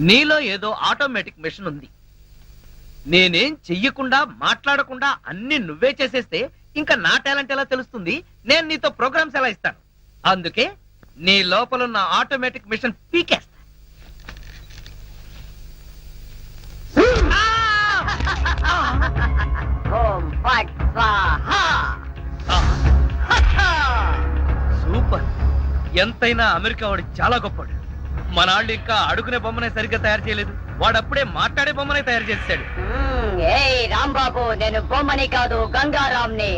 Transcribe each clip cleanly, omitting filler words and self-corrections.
నీలో ఏదో automatic machine ఉంది. నేనేం చెయ్యకుండా మాట్లాడకుండా అన్ని నువ్వే చేసేస్తే ఇంకా నా టాలెంట్ ఎలా తెలుస్తుంది? నేను నీతో ప్రోగ్రామ్స్ ఎలా ఇస్తాను? అందుకే నీ లోపలున్న ఆటోమేటిక్ మిషన్ పీకేస్తా. సూపర్. ఎంతైనా అమెరికా వాడు చాలా గొప్పవాడు. మన వాళ్ళు ఇంకా అడుగునే బొమ్మనే సరిగ్గా తయారు చేయలేదు, వాడప్పుడే మాట్లాడే బొమ్మనే తయారు చేస్తాడు. రాంబాబు, నేను బొమ్మని కాదు గంగారాంని.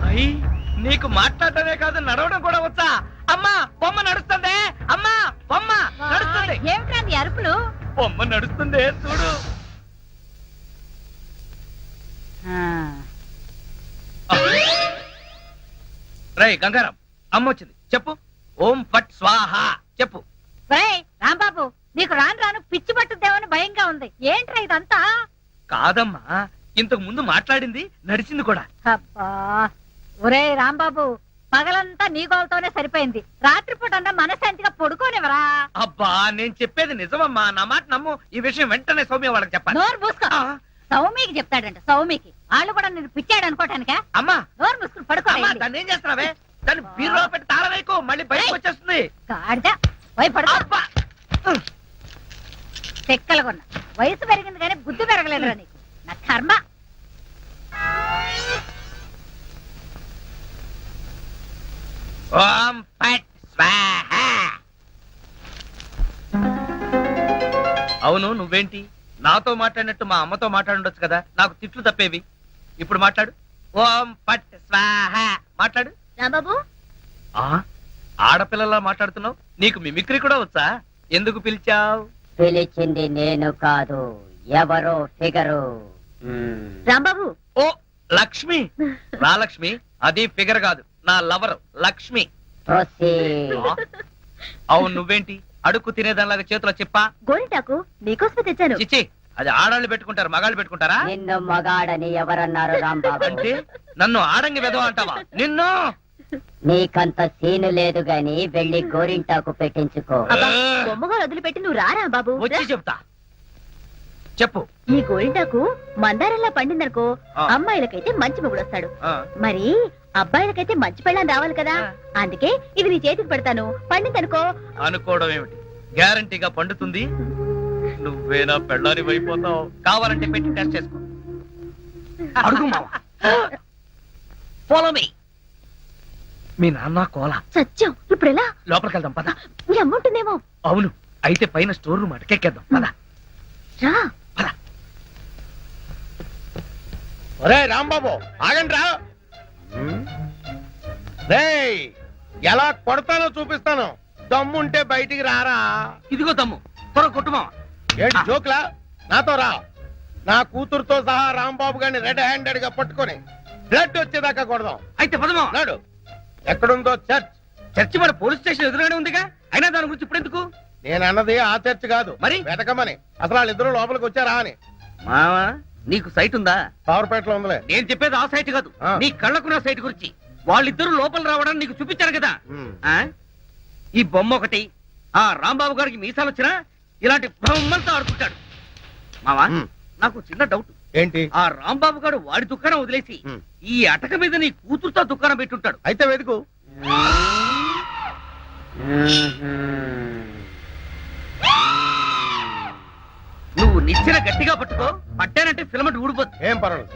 అయ్యి, నీకు మాట్లాడటమే కాదు నడవడం కూడా వచ్చా? అమ్మా బొమ్మ నడుస్తుంది, అమ్మా బొమ్మ నడుస్తుంది. ఏమిటండి అరుపులు? బొమ్మ నడుస్తుంది చూడు. రై గంగారాం, అమ్మ వచ్చింది, చెప్పు. ఓం ఫట్ స్వాహ చెప్పు. రాంబాబు, నీకు రాను రాను పిచ్చి పట్టుద్దేమని భయంగా ఉంది. ఏంట్రా ఇదంతా? కాదమ్మా, ఇంతకు ముందు మాట్లాడింది నడిచింది కూడా. అబ్బా, ఒరే రాంబాబు, పగలంతా నీ గోలతోనే సరిపోయింది. రాత్రిపూట అన్నా మనశాంతిగా పడుకోనివరా? అబ్బా, నేను చెప్పేది నిజమమ్మా, నా మాట నమ్ము. ఈ విషయం వెంటనే సౌమ్య వాళ్ళకి చెప్పాలి. నోరు మూసుకో. సౌమికి చెప్తాడంట. సౌమికి వాళ్ళు కూడా నేను పిచ్చాడు అనుకోటానికా? అమ్మా నోరు మూసుకుని పడుకో. దాన్ని ఏం చేస్తున్నావే? దాన్ని బీరులో పెట్టి తాళం వేయకు, మళ్ళీ బయటకు వచ్చేస్తుంది. చెక్కలుగొన్న వయసు పెరిగింది కానీ బుద్ధి పెరగలేదురా నీకు. నా కర్మ. ఓం ఫట్ స్వాహ. అవును, నువ్వేంటి నాతో మాట్లాడినట్టు మా అమ్మతో మాట్లాడుండొచ్చు కదా, నాకు తిట్లు తప్పేవి. ఇప్పుడు మాట్లాడు. ఓం ఫట్ స్వాహ మాట్లాడు. రాంబాబు, ఆడపిల్లలా మాట్లాడుతున్నావు, నీకు మిమిక్రీ కూడా వచ్చా? ఎందుకు పిలిచావు? పిలిచింది నేను కాదు, ఎవరో ఫిగరు. రాంబాబు. ఓ లక్ష్మి. రా లక్ష్మి, అది ఫిగర్ కాదు, నా లవర్ లక్ష్మి. అవును, నువ్వేంటి అడుక్కు తినేదానిలాగా చేతిలో చెప్పా? గోరింటాకు నీకోసమే తెచ్చాను. చిచ్చి, అది ఆడాళ్ళు పెట్టుకుంటారు, మగాళ్ళు పెట్టుకుంటారా? నిన్ను మగాడని ఎవరన్నారు రాంబాబు? అంటే నన్ను ఆడంగి వెదవ అంటావా? నిన్ను. నీకంత సీను లేదు గాని వెళ్ళి గోరింటాకు పెట్టించుకో. బొమ్మగా వదిలిపెట్టి నువ్వు రారా బాబు. వచ్చి చెప్తా, చెప్పు. ఈ గోరింటాకు మందారంలా పండిందనుకో, అమ్మాయిలకైతే మంచి మొగుడు వస్తాడు, మరి అబ్బాయిలకైతే మంచి పెళ్ళాన్ని రావాలి కదా. అందుకే ఇది నీ చేతికి పెడతాను, పండిందనుకో. అనుకోవడం ఏమిటి, గ్యారంటీగా పండుతుంది. నువ్వేనా పెళ్ళాని అయిపోతావు. కావాలంటే పెట్టి టెస్ట్ చేసుకో. అడుగు మావా. Follow me. మీ నాన్న కోల సత్యం. ఇప్పుడు ఎలా? లోపలికి వెళ్దాం పద. నీ అమ్ముంటుందేమో. అవును, అయితే పైన స్టోర్ రూమ్ అటకెక్కేద్దాం పద. రా. ఒరే రాంబాబు, ఆగండి రా. రేయ్, ఎలా కొడతానో చూపిస్తాను. దమ్ముంటే బయటికి రారా. ఇదిగో దమ్ము, త్వర కొట్టుమా. ఏంటి జోక్లా? నాతో రా. నా కూతురుతో సహా రాంబాబు గారిని రెడ్ హ్యాండెడ్ గా పట్టుకొని బ్లడ్ వచ్చేదాకా కొడదాం. అయితే పదమా. నాడు ఎక్కడుందో చర్చ్. చర్చి మన పోలీస్ స్టేషన్ ఎదురుగానే ఉందిగా, అయినా దాని గురించి ఇప్పుడు ఎందుకు? నేను అన్నది ఆ చర్చ్ కాదు, మరి వెతకమని. అసలు వాళ్ళిద్దరూ లోపలికి వచ్చారా అని. మావా, నీకు సైట్ ఉందా? పవర్పేటలో ఉందిలే. నేను చెప్పేది ఆ సైట్ కాదు, నీ కళ్ళకున్న సైట్ గురించి. వాళ్ళిద్దరూ లోపల రావడానికి నీకు చూపించారు కదా. ఈ బొమ్మ ఒకటి, ఆ రాంబాబు గారికి మీసాలు వచ్చినా ఇలాంటి బొమ్మలతో ఆడుకుంటాడు. మావా, నాకు చిన్న డౌట్. ఏంటి? ఆ రాంబాబు గారు వాడి దుకాణం వదిలేసి ఈ అటక మీద నీ కూతురుతో దుకాణం పెట్టుంటాడు. అయితే వెతుకు. నువ్వు నిచ్చెన గట్టిగా పట్టుకో, పట్టానంటే ఫిలమెంట్ ఊడిపోతుంది. ఏం పర్వాలేదు.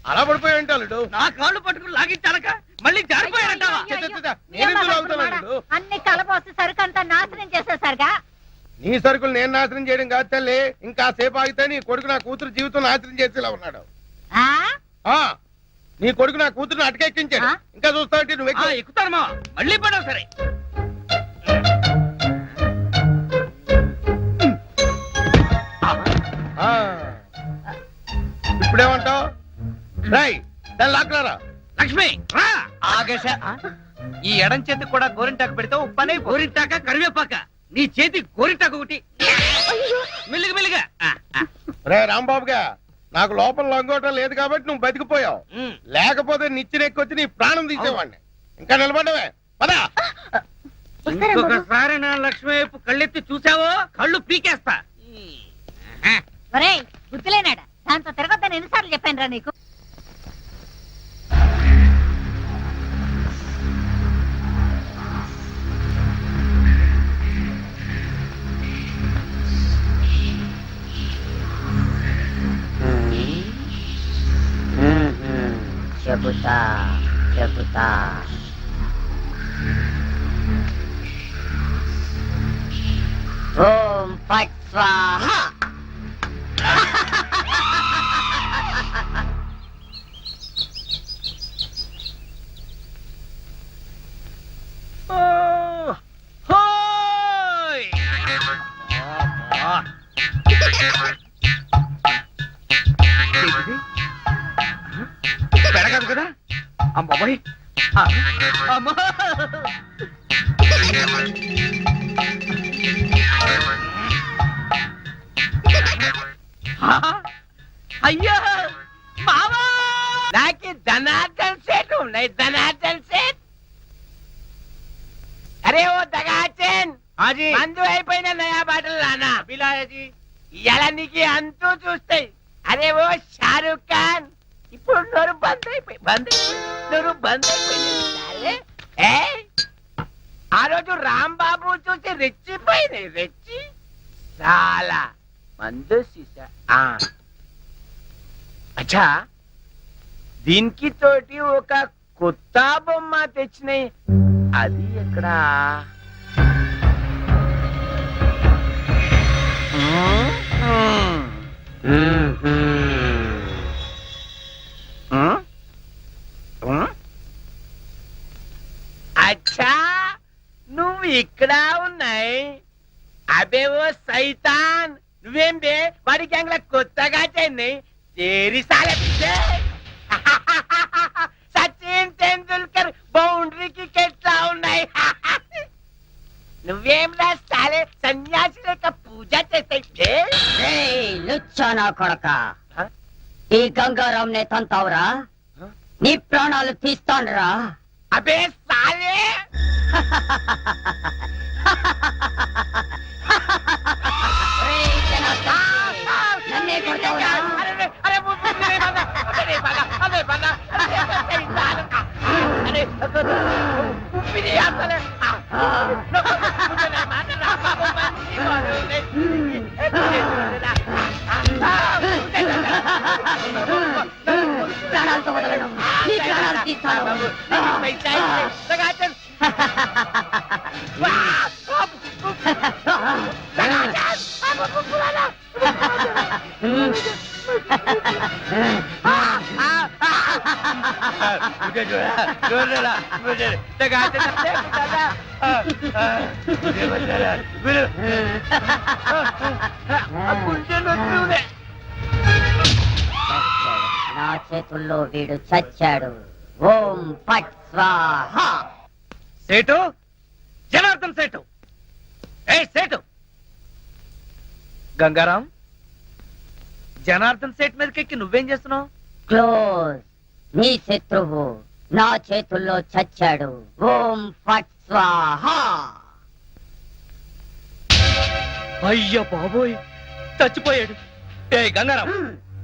అలా పడిపోయి ఉంటాడు. నా కాళ్ళు పట్టుకుని లాగించాలక మళ్ళీ జారిపోయారంటావా? అన్ని కలపోసి సరుకంతా నాశనం చేసేసరిగా. నీ సరుకులు నేను నాశనం చేయడం కాదు తల్లి, ఇంకా సేపు ఆగితే నీ కొడుకు నా కూతురు జీవితం నాశనం చేసేలా ఉన్నాడు. నీ కొడుకు నా కూతురుని అటకెక్కించాడు. ఇంకా చూస్తావంటే నువ్వు ఎక్కుతాను మా, మళ్ళీ పడవు. సరే, ఇప్పుడేమంటావు? రై, దాన్ని లాక్కలారా. లక్ష్మి రా. ఆగేశ, ఈ ఎడం చేతికి కూడా గోరింటాకు పెడితే పని. గోరింటాక కరివేపాక, నీ చేతి గోరింటాకు ఒకటి. మెల్లిగా మెల్లిగా. రే రాంబాబుగా నాకు లోపల లంగోటం లేదు కాబట్టి నువ్వు బతికిపోయావు. ఉమ్. లేకపోతే నిచ్చినెక్కొచ్చి నీ ప్రాణం తీసేవాడిని. ఇంకా నిలబడవే పదా. ఇంకొకసారి నా లక్ష్మి వైపు కళ్ళెత్తి చూసావో కళ్ళు పీకేస్తా. ఒరేయ్ గుర్తులేనాడా దాంతో తిరగొద్దని ఎన్నిసార్లు చెప్పాను రా నీకు. చెబుతా చెబుతా ఓం ఫట్ స్వాహ. ఓ, హోయ్! అబ్బా. ఏంటిది? పెడగదు కదా అమ్మాయి. అమ్మా అయ్యో బావా నాకు ధనార్దన్ సెట్ ఉన్నాయి. ధనార్దన్ సెట్. అరే ఓ దగాచన్ మందు అయిపోయిన నయా బాటలు రానా బిలాయజీ ఇలా నీకు అంతూ చూస్తాయి. అరే ఓ షారూక్ ఖాన్ ఇప్పుడు నోరు బంద్ అయిపోయి నోరు బంద్ అయిపోయింది. ఆ రోజు రాంబాబు చూసి రెచ్చిపోయింది. రెచ్చి చాలా మందు సీసా. అచ్చా దీనికి తోటి ఒక కొత్త బొమ్మ తెచ్చినాయి. అది ఎక్కడా? అచ్చా నువ్వు ఇక్కడ ఉన్నాయి. అబే ఓ సైతాన్ నువ్వేం బే వాడి గ్యాంగ్ లా కొత్తగా చెన్నై తేరి సాలే సచిన్ తెండూల్కర్ బౌండరీకి కెట్లా ఉన్నాయి. నువ్వేం రాస్తాలే సన్యాసి లేక పూజ చేస్తాయి. లుచ్చానా కొడక ఈ గంగారాం నే తంతావురా. నీ ప్రాణాలు తీస్తానురా. అబే సాలే నన్నే కొడతావురా. ప్రాణాలతో వదలను. నీ ప్రాణాలు తీస్తాను. నా చేతుల్లో వీడు చచ్చాడు. ఓం ఫట్ స్వాహ. సేటు జనార్దన్ సేటు. ఏ సేటు గంగారాం జనార్దన్ సేట్ మీదకెక్కి నువ్వేం చేస్తున్నావు? క్లోజ్. నీ శత్రువు నా చేతుల్లో చచ్చాడు. ఓం ఫట్ స్వాహ. అయ్య బాబోయ్ చచ్చిపోయాడు. ఏ గంగారాం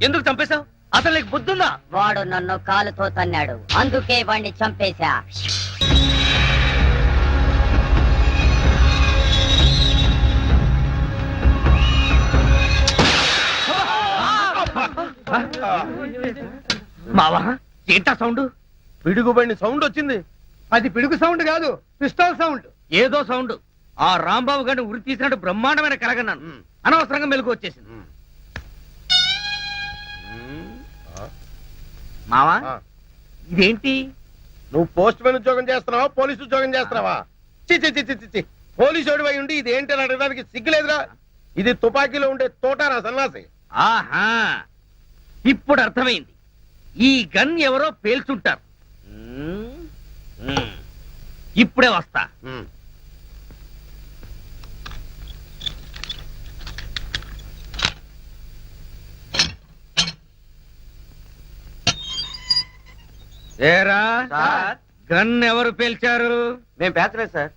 ఎందుకు చంపేశావు? అసలు నీకు బుద్ధుందా? వాడు నన్ను కాలుతో తన్నాడు, అందుకే వాణ్ణి చంపేశా. మావా ఏంటా సౌండ్? పిడుగుబడిని సౌండ్ వచ్చింది. అది పిడుగు సౌండ్ కాదు, పిస్టల్ సౌండ్. ఏదో సౌండ్. ఆ రాంబాబు గారిని ఉరి తీసినట్టు బ్రహ్మాండమైన కలగన్నాను. అనవసరంగా మెలకు వచ్చేసింది. మావా ఆ, ఇదేంటి? నువ్వు పోస్ట్ మ్యాన్ ఉద్యోగం చేస్తున్నావా, పోలీసు ఉద్యోగం చేస్తున్నావా? చి చి చి చి చి, చి. పోలీసు అయి ఉండి ఇది ఏంటి అని అడగడానికి సిగ్గులేదురా? ఇది తుపాకీలో ఉండే తోటారా సన్నాసి. ఆహా ఇప్పుడు అర్థమైంది. ఈ గన్ ఎవరో పేల్చుంటారు. ఇప్పుడే వస్తా. ఏరా గన్ ఎవరు పేల్చారు? మేము పేర్చలేదు సార్.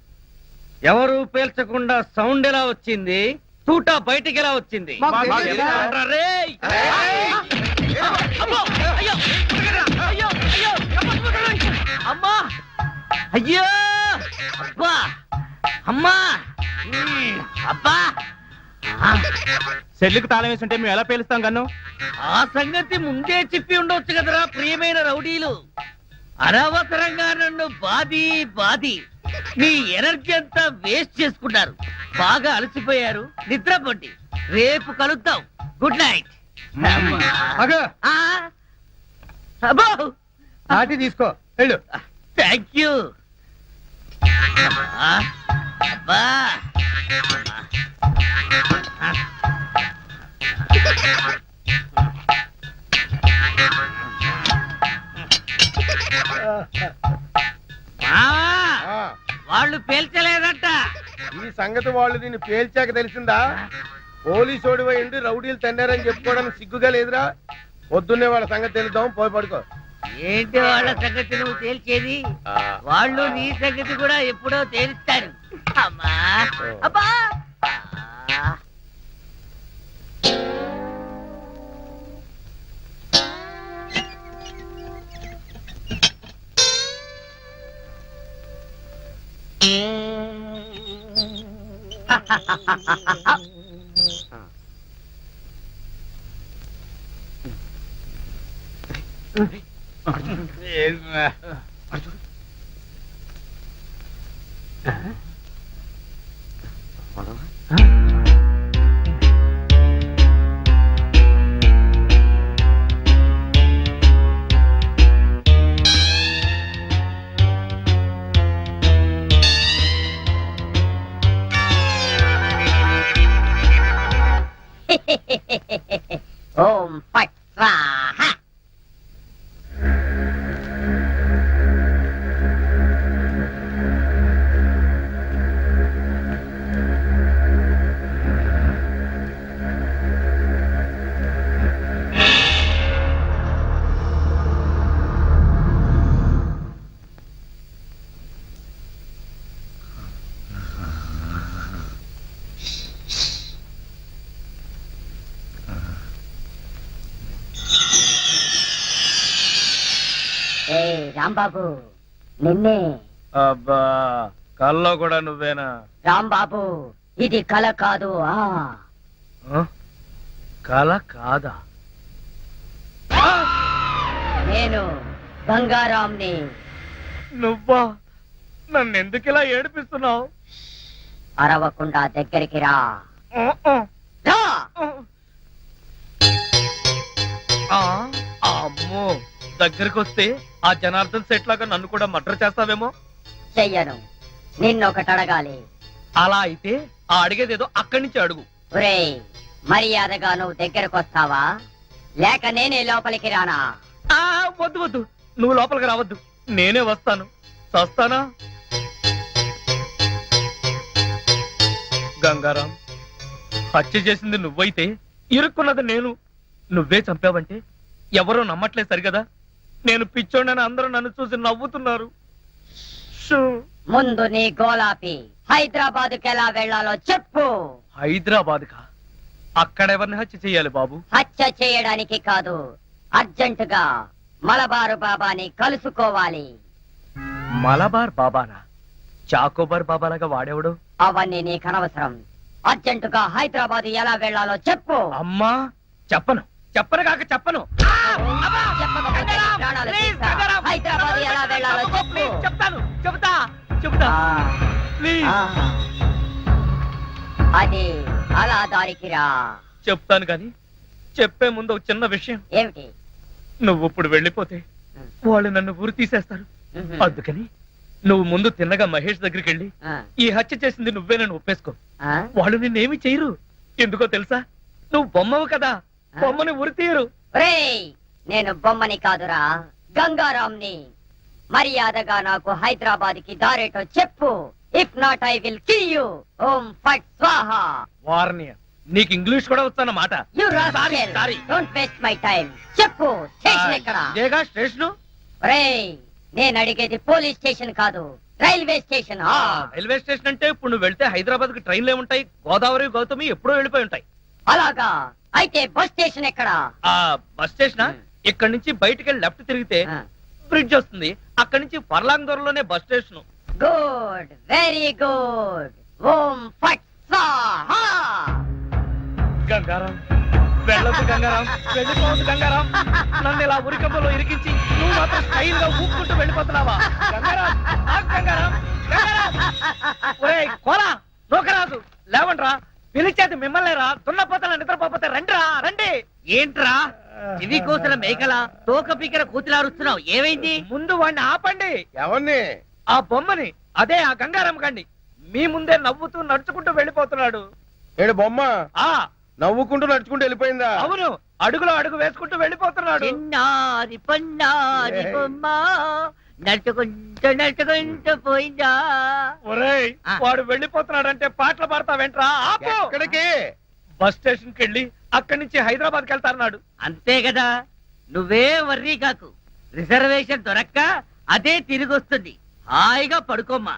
ఎవరు పేల్చకుండా సౌండ్ ఎలా వచ్చింది? తూటా బయటికి ఎలా వచ్చింది? మాకు తెలియదు ఎలా సార్. అంటారా రేయ్? అమ్మో! అయ్యో! అయ్యో! అయ్యో! అమ్మా! అయ్యో! అబ్బా! అమ్మా! అబ్బా! సెల్లుకు తాళం వేసి ఉంటే మేము ఎలా పేలుస్తాం గన్ను? ఆ సంగతి ముందే చెప్పి ఉండొచ్చు కదరా ప్రియమైన రౌడీలు. అనవసరంగా నన్ను బాది మీ ఎనర్జీ అంతా వేస్ట్ చేసుకున్నారు. బాగా అలసిపోయారు, నిద్రపోండి. రేపు కలుద్దాం. Good night. అగో అబ్బో నాటి తీసుకో వెళ్ళు. Thank you. అబ్బా ఆ, వాళ్ళు పేల్చలేదట. ఈ సంగతి వాళ్ళు దీన్ని పేల్చాక తెలిసిందా? పోలీసోడి పోయి ఉండి రౌడీలు తన్నారని చెప్పుకోవడానికి సిగ్గుగా లేదురా? పొద్దున్నే వాళ్ళ సంగతి తెలుద్దాం, పోయి పడుకో. ఏంటి వాళ్ళ సంగతి నువ్వు తేల్చేది? ఆ, వాళ్ళు నీ సంగతి కూడా ఎప్పుడో తేలుస్తారు. అమ్మా అబ్బా ఆ. ఓం ఫట్ స్వాహ. ఏ రాంబాబు, నిన్నే. అబ్బా కల్లో కూడా నువ్వేనా? రాంబాబు, ఇది కల కాదు. కల కాదా? నేను గంగారాంని. నువ్వా? నన్ను ఎందుకు ఇలా ఏడిపిస్తున్నావు? అరవకుండా దగ్గరికి రా. రా. అమ్మో, దగ్గరికి వస్తే ఆ జనార్దన్ సెట్ లాగా నన్ను కూడా మర్డర్ చేస్తావేమో. చెయ్యను. నిన్నొకటి అడగాలి. అలా అయితే ఆ అడిగేదేదో అక్కడి నుంచి అడుగు. ఒరేయ్, మర్యాదగా నువ్వు దగ్గరకు వస్తావా లేక నేనే లోపలికి రానా? వద్దు వద్దు, నువ్వు లోపలికి రావద్దు, నేనే వస్తాను. చస్తానా? గంగారాం, హత్య చేసింది నువ్వైతే ఇరుక్కున్నది నేను. నువ్వే చంపావంటే ఎవరో నమ్మట్లేదు సరిగదా? నేను పిచ్చోడని అందరూ నన్ను చూసి నవ్వుతున్నారు. షూ. ముందు నీ గోలాపి హైదరాబాద్కి ఎలా వెళ్ళాలో చెప్పు. హైదరాబాద్ కా? అక్కడెవరిని హత్య చెయ్యాలి బాబు? హత్య చేయడానికి కాదు, అర్జెంటుగా మలబారు బాబాని కలుసుకోవాలి. మలబార్ బాబానా? చాకోబార్ బాబాలాగా వాడేవాడు? అవన్నీ నీకు అనవసరం. అర్జెంటుగా హైదరాబాద్ ఎలా వెళ్ళాలో చెప్పు. అమ్మా చెప్పను, చెప్పను కాక చెప్పను. చెప్పకపోతే నీ ప్రాణాలు తీస్తా. హైదరాబాద్ ఎలా వెళ్ళాలో చెప్పు. చెప్తాను, చెబుతా చెబుతా. ప్లీజ్. అది అలా దారికి రా. చెప్తాను గాని చెప్పే ముందు ఒక చిన్న విషయం. ఏమిటి? నువ్వు ఇప్పుడు వెళ్ళిపోతే వాళ్ళు నన్ను ఊరు తీసేస్తారు. అందుకని నువ్వు ముందు తిన్నగా మహేష్ దగ్గరికి వెళ్ళి ఈ హత్య చేసింది నువ్వే నన్ను ఒప్పేసుకో. వాళ్ళు నిన్నేమి చేయరు. ఎందుకో తెలుసా? నువ్వు బొమ్మవు కదా, బొమ్మని ఉరి తీయరు. ఒరేయ్, నేను బొమ్మని కాదురా, గంగారాంని. మర్యాదగా నాకు హైదరాబాద్ కి దారేటో చెప్పు. If not I will kill you. ఓం ఫట్ స్వాహ. వార్నియ, నీకు ఇంగ్లీష్ కూడా వస్తానమాట. You rascal, don't waste my time. చెప్పు, స్టేషన్ ఎక్కడ? ఇదేగా స్టేషను. ఒరేయ్, నేను అడిగేది పోలీస్ స్టేషన్ కాదు, రైల్వే స్టేషన్. రైల్వే స్టేషన్ అంటే ఇప్పుడు నువ్వు వెళ్తే హైదరాబాద్ కి ట్రైన్లు ఏముంటాయి? గోదావరి గౌతమి ఎప్పుడో వెళ్ళిపోయి ఉంటాయి. అలాగా? అయితే బస్ స్టేషన్ ఎక్కడ? ఆ బస్ స్టేషన్ ఇక్కడ నుంచి బయటికి వెళ్ళి లెఫ్ట్ తిరిగితే బ్రిడ్జ్ వస్తుంది. అక్కడి నుంచి పర్లాంగ్ దూరంలోనే bus station. Good, very good. ఓం ఫట్ స్వాహా. గంగారాం, వెళ్ళొద్దు గంగారాం, వెళ్ళిపోవద్దు గంగారాం. నన్ను ఇలా ఉరికంపలో ఇరికించి నువ్వు మాత్రం స్టైల్ గా ఊపుకుంటూ వెళ్ళిపోతున్నావా? గంగారాం, ఆగు గంగారాం, గంగారాం. ఒరేయ్ కోలా, నూకరాజు, లేవండ్రా, పిలిచేది మిమ్మల్ని రా. దున్నపోతల నిద్రపోతే రండిరా, రండి. ఏంట్రా ఇవి కోసిన మేకల తోక పీకర కూతులారుస్తున్నావు? ఏమైంది? ముందు వాడిని ఆపండి. ఎవరిని? ఆ బొమ్మని, అదే ఆ గంగారాం గండి. మీ ముందే నవ్వుతూ నడుచుకుంటూ వెళ్ళిపోతున్నాడు. ఏడు బొమ్మ ఆ నవ్వుకుంటూ నడుచుకుంటూ వెళ్ళిపోయిందా? అవును, అడుగులో అడుగు వేసుకుంటూ వెళ్ళిపోతున్నాడు. చిన్నారి పొన్నారి బొమ్మ నడుచుకుంటూ నడుచుకుంటూ పోయిందా? ఒరేయ్, వాడు వెళ్ళిపోతున్నాడంటే పాటలు పాడతా వెంట్రా. ఆపు. ఎక్కడికి? బస్ స్టేషన్ కి వెళ్ళి అక్కడి నుంచి హైదరాబాద్ కి వెళ్తారన్నాడు. అంతే కదా, నువ్వే వర్రీ కాకు. రిజర్వేషన్ దొరక్క అదే తిరిగి వస్తుంది. హాయిగా పడుకోమ్మా.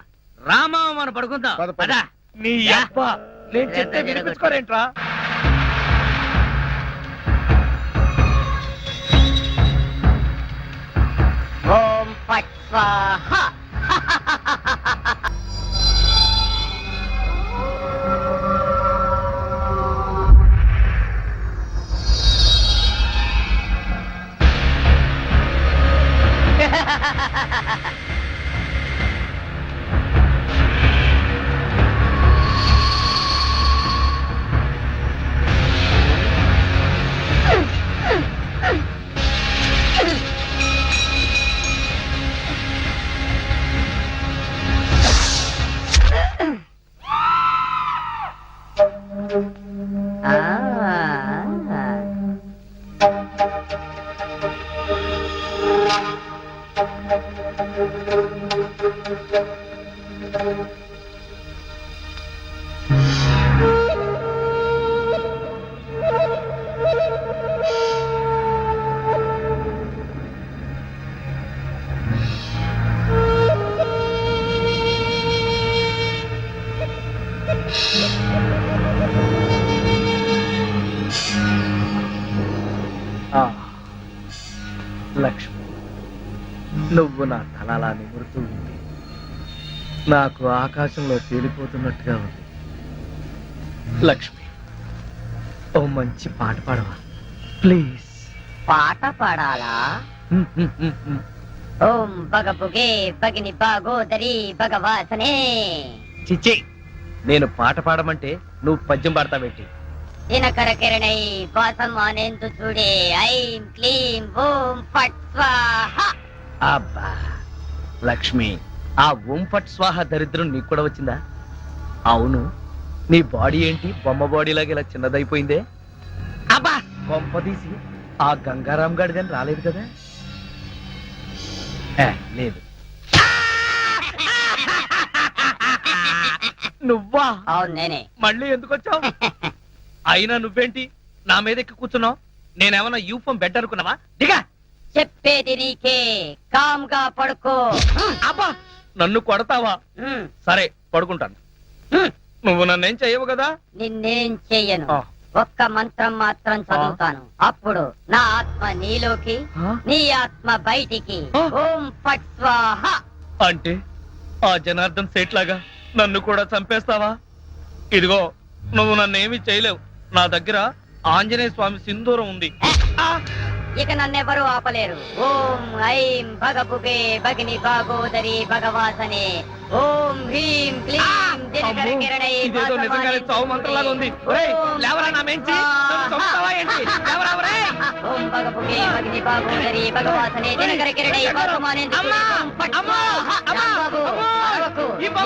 రామా, మనం పడుకుందాం. పద, పద. పద. నీ అబ్బా, నేను చెప్తే వినిపించుకోరేంట్రా? ఓం ఫట్ స్వాహా. లక్ష్మి, నువ్వు నా తలలా నిమురుతూ ఉంది. నాకు ఆకాశంలో తేలిపోతున్నట్టుగా ఉంది. లక్ష్మి, ఓ మంచి పాట పాడవా ప్లీజ్? పాట పాడాలా? ఓం బగబుగే బగిని బాగోదరి భగవాసనే. చిచ్చి, నేను పాట పాడమంటే నువ్వు పద్యం పాడతావేంటి? దినకర కిరణై వాసమానేందు చూడే ఐం క్లీం ఓం ఫట్ స్వాహా. అబ్బా లక్ష్మి, ఆ ఓం ఫట్ స్వాహ దరిద్రం నీకు కూడా వచ్చిందా? అవును, నీ బాడీ ఏంటి బొమ్మ బాడీ లాగా ఇలా చిన్నదైపోయిందే? అబ్బా, బొమ్మ తీసి ఆ గంగారాం గాడిదని రాలేదు కదా? లేదు. నువ్వా? అవును నేనే. మళ్ళీ ఎందుకు వచ్చావు? అయినా నువ్వేంటి నా మీద ఎక్కి కూర్చున్నావు? నేనేమన్నా యూఫం బెడ్ అనుకున్నావా? దిగా. చెప్పేది నీకే, కామ్గా పడుకో. అబ్బా, నన్ను కొడతావా? సరే, పడుకుంటాను. నువ్వు నన్నేం చెయ్యవు కదా? నిన్నేం చెయ్యను. ఆ. ఒక్క మంత్రం మాత్రం చదువుతాను. అప్పుడు నా ఆత్మ నీలోకి, ఆ? నీ ఆత్మ బయటికి. ఆ. ఓం ఫట్ స్వాహా. అంటే ఆ జనార్దన్ సేట్ లాగా నన్ను కూడా చంపేస్తావా? ఇదిగో, నువ్వు నన్నేమీ చేయలేవు. నా దగ్గర ఆంజనేయ స్వామి సింధూరం ఉంది. ఇక నన్నెవరూ ఆపలేరు. ఓం ఐం భగభుగే భగిని భాగోదరి భగవాసనే. ఓం హ్రీం క్లీం దినకర అమ్మో, కిరణై ఇదేదో నిజంగానే చావు మంత్రంలాగా ఉంది. ఒరేయ్, లేవరా నా మెంచి, నన్ను చంపుతావా ఏంటి? లేవరా ఒరేయ్. ఓం భగభుగే భగిని భాగోదరి భగవాసనే దినకర కిరణై వాసమానేందు చూడే. ఓం ఫట్ స్వాహా. రాంబాబు, అరవకు. ఈ బొమ్మ